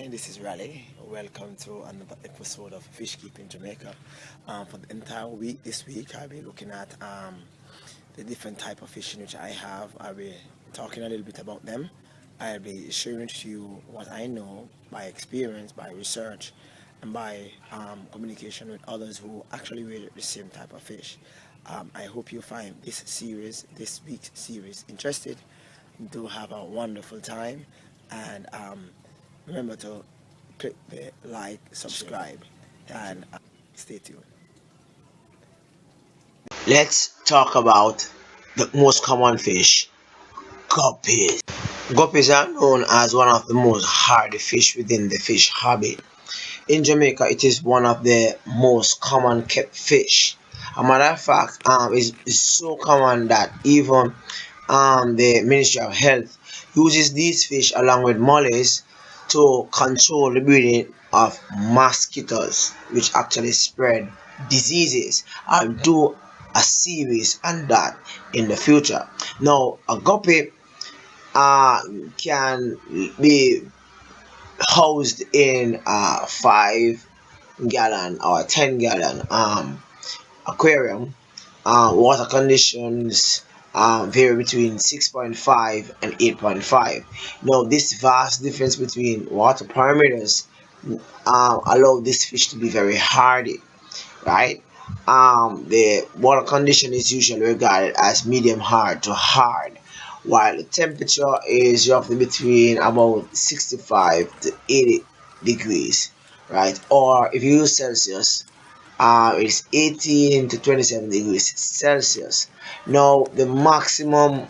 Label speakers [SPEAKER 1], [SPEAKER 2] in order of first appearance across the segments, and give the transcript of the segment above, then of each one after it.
[SPEAKER 1] This is Raleigh. Welcome to another episode of Fish Keeping Jamaica. For the entire week, this week, I'll be looking at the different type of fishing which I have. I'll be talking a little bit about them. I'll be sharing with you what I know by experience, by research, and by communication with others who actually rear the same type of fish. I hope you find this week's series, interested. Do have a wonderful time, and remember to click the like, subscribe, and stay tuned.
[SPEAKER 2] Let's talk about the most common fish, guppies. Guppies are known as one of the most hardy fish within the fish hobby. In Jamaica, it is one of the most common kept fish. A matter of fact, it's so common that even the Ministry of Health uses these fish along with mollies to control the breeding of mosquitoes, which actually spread diseases. I'll do a series on that in the future. Now, a guppy can be housed in a 5 gallon or 10 gallon aquarium. Water conditions vary between 6.5 and 8.5. Now, this vast difference between water parameters allow this fish to be very hardy, right? The water condition is usually regarded as medium hard to hard, while the temperature is roughly between about 65 to 80 degrees, right? Or if you use Celsius, it's 18 to 27 degrees Celsius. Now, the maximum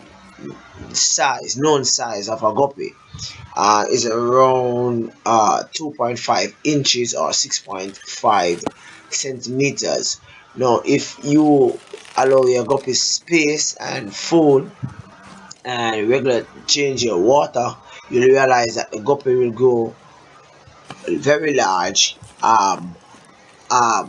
[SPEAKER 2] known size of a guppy is around 2.5 inches or 6.5 centimeters. Now, if you allow your guppy space and food and regular change your water, you'll realize that the guppy will grow very large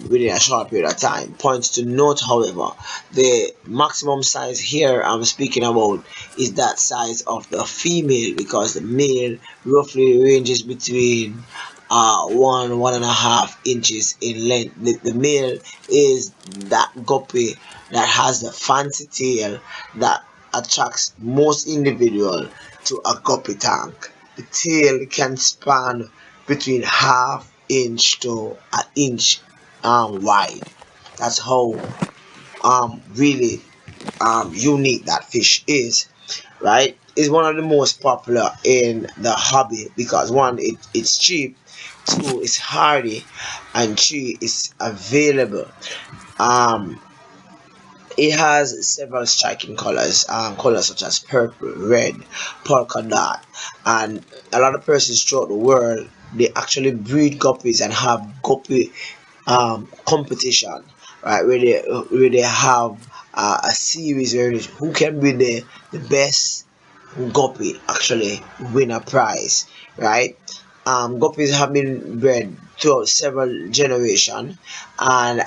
[SPEAKER 2] within a short period of time. Points to note, however, the maximum size here I'm speaking about is that size of the female, because the male roughly ranges between 1.5 inches in length. The male is that guppy that has the fancy tail that attracts most individual to a guppy tank. The tail can span between half inch to an inch wide. That's how really unique that fish is, right? It's one of the most popular in the hobby because one, it's cheap, two, it's hardy, and three, it's available. Um, it has several striking colors such as purple, red, polka dot, and a lot of persons throughout the world they actually breed guppies and have guppy competition, right? Where they have a series where who can be the best guppy actually win a prize, right? Guppies have been bred throughout several generations, and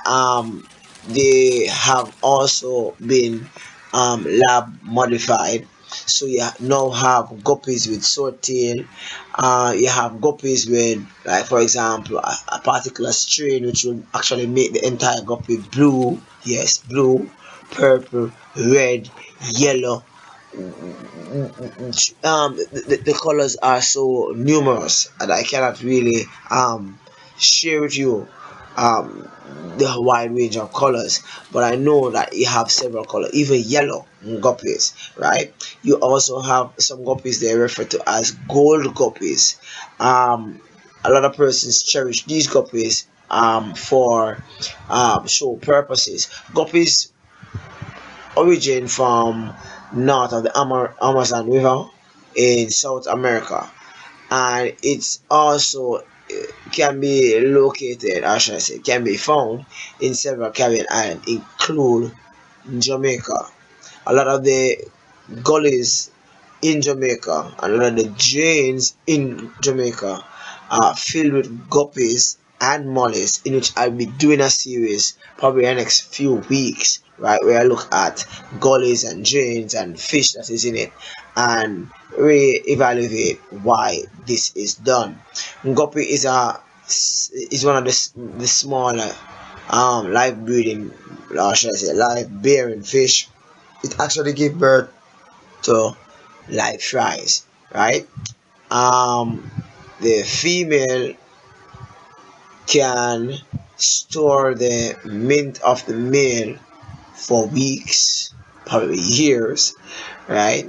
[SPEAKER 2] they have also been lab modified. So you now have guppies with short tail. You have guppies with, like for example, a particular strain which will actually make the entire guppy blue. Yes, blue, purple, red, yellow. The colors are so numerous that I cannot really share with you um the wide range of colors, but I know that you have several colors, even yellow guppies, right? You also have some guppies they refer to as gold guppies. A lot of persons cherish these guppies for show purposes. Guppies origin from north of the Amazon River in South America, and it's also can be located, or should I say, can be found in several Caribbean islands, include Jamaica. A lot of the gullies in Jamaica and a lot of the drains in Jamaica are filled with guppies and mollies, in which I'll be doing a series probably in the next few weeks, right, where I look at gullies and drains and fish that is in it. and re-evaluate why this is done. Guppy is one of the smaller live breeding, or should I say live bearing fish. It actually gives birth to live fries, right? um the female can store the mint of the male for weeks, probably years, right?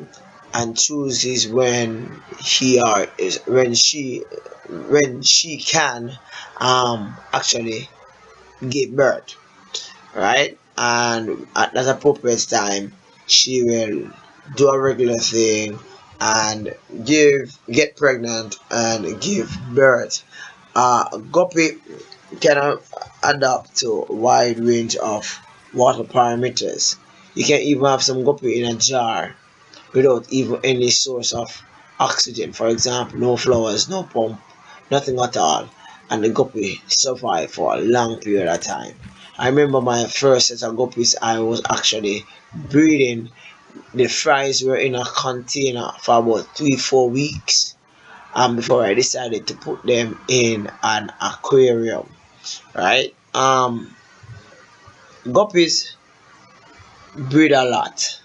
[SPEAKER 2] And chooses when he or is when she can actually give birth, right? And at that appropriate time, she will do a regular thing and get pregnant and give birth. Guppy can adapt to a wide range of water parameters. You can even have some guppy in a jar without even any source of oxygen. For example, no flowers, no pump, nothing at all, and the guppy survive for a long period of time. I remember my first set of guppies I was actually breeding. The fries were in a container for about 3-4 weeks before I decided to put them in an aquarium. Right? Guppies breed a lot,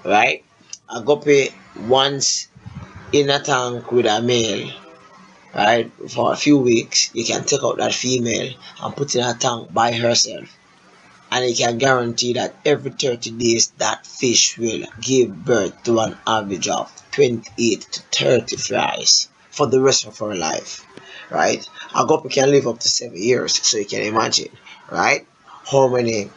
[SPEAKER 2] right? A guppy once in a tank with a male, right, for a few weeks, you can take out that female and put in a tank by herself, and you can guarantee that every 30 days that fish will give birth to an average of 28 to 30 flies for the rest of her life, right? A guppy can live up to 7 years, so you can imagine, right, how many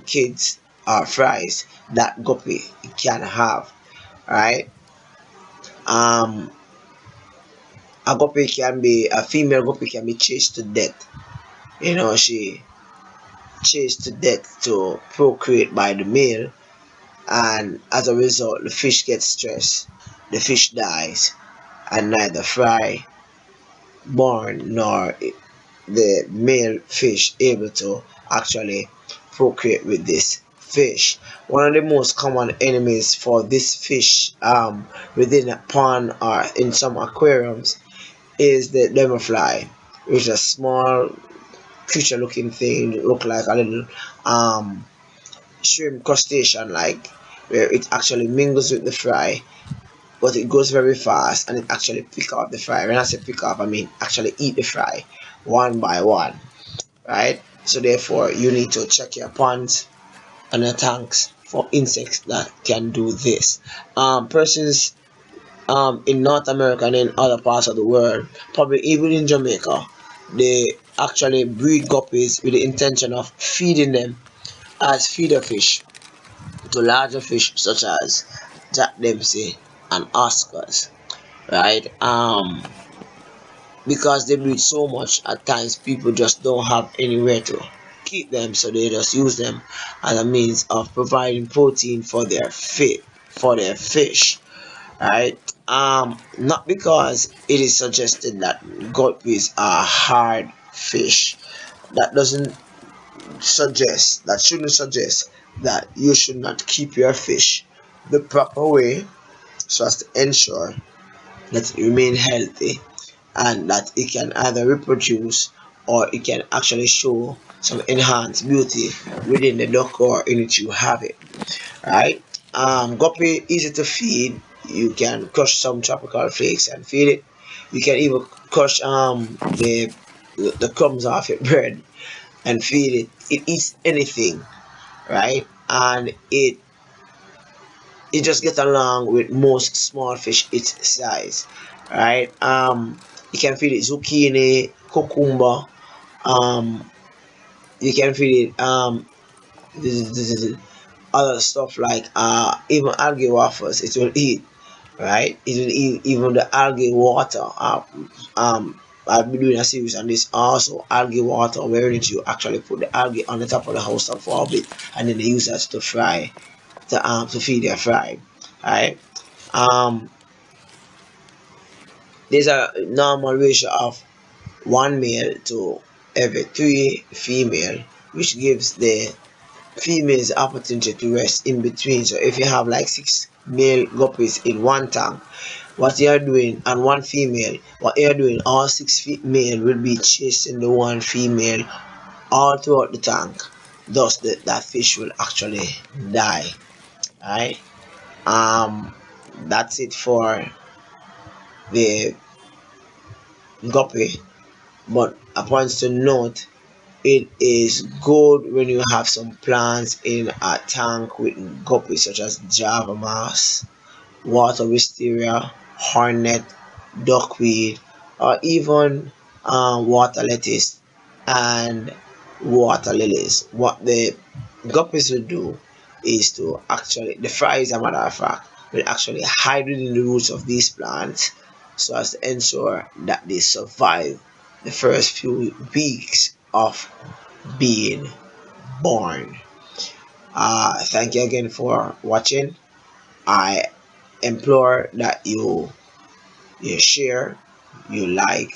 [SPEAKER 2] kids or fries that guppy can have, right? um a female guppy can be chased to death. She chased to death to procreate by the male, and as a result, the fish gets stressed, the fish dies, and neither fry born nor the male fish able to actually procreate with this fish. One of the most common enemies for this fish within a pond or in some aquariums is the lemmerfly, which is a small creature looking thing, look like a little um shrimp crustacean like, where it actually mingles with the fry, but it goes very fast and it actually pick up the fry. When I say pick up, I mean actually eat the fry one by one, right? So therefore you need to check your ponds and your tanks for insects that can do this. Persons in North America and in other parts of the world, probably even in Jamaica, they actually breed guppies with the intention of feeding them as feeder fish to larger fish such as Jack Dempsey and Oscars, right? Because they breed so much, at times people just don't have anywhere to keep them, so they just use them as a means of providing protein for their fish, right? Not because it is suggested that guppies are hard fish. That doesn't shouldn't suggest that you should not keep your fish the proper way so as to ensure that it remain healthy and that it can either reproduce or it can actually show some enhanced beauty within the decor in which you have it, right? Guppy easy to feed. You can crush some tropical flakes and feed it. You can even crush the crumbs off your bread and feed it. It eats anything, right? And it just gets along with most small fish its size, right? You can feed it zucchini, cucumber. Um, you can feed it other stuff like even algae waffles. It will eat, right? It will eat even the algae water. I've been doing a series on this also, algae water, where you actually put the algae on the top of the house for a bit, and then they use that to fry, to feed their fry, right? Um, there's a normal ratio of one male to every three female, which gives the females opportunity to rest in between. So if you have like 6 male guppies in one tank, what you're doing, and one female, what you're doing, all 6 male will be chasing the one female all throughout the tank. Thus that fish will actually die. Alright. That's it for the guppy. But a point to note, it is good when you have some plants in a tank with guppies such as java moss, water wisteria, hornet, duckweed, or even water lettuce and water lilies. What the guppies will do is to actually, the flies, as a matter of fact, will actually hide within the roots of these plants so as to ensure that they survive the first few weeks of being born. Thank you again for watching. I implore that you share, you like,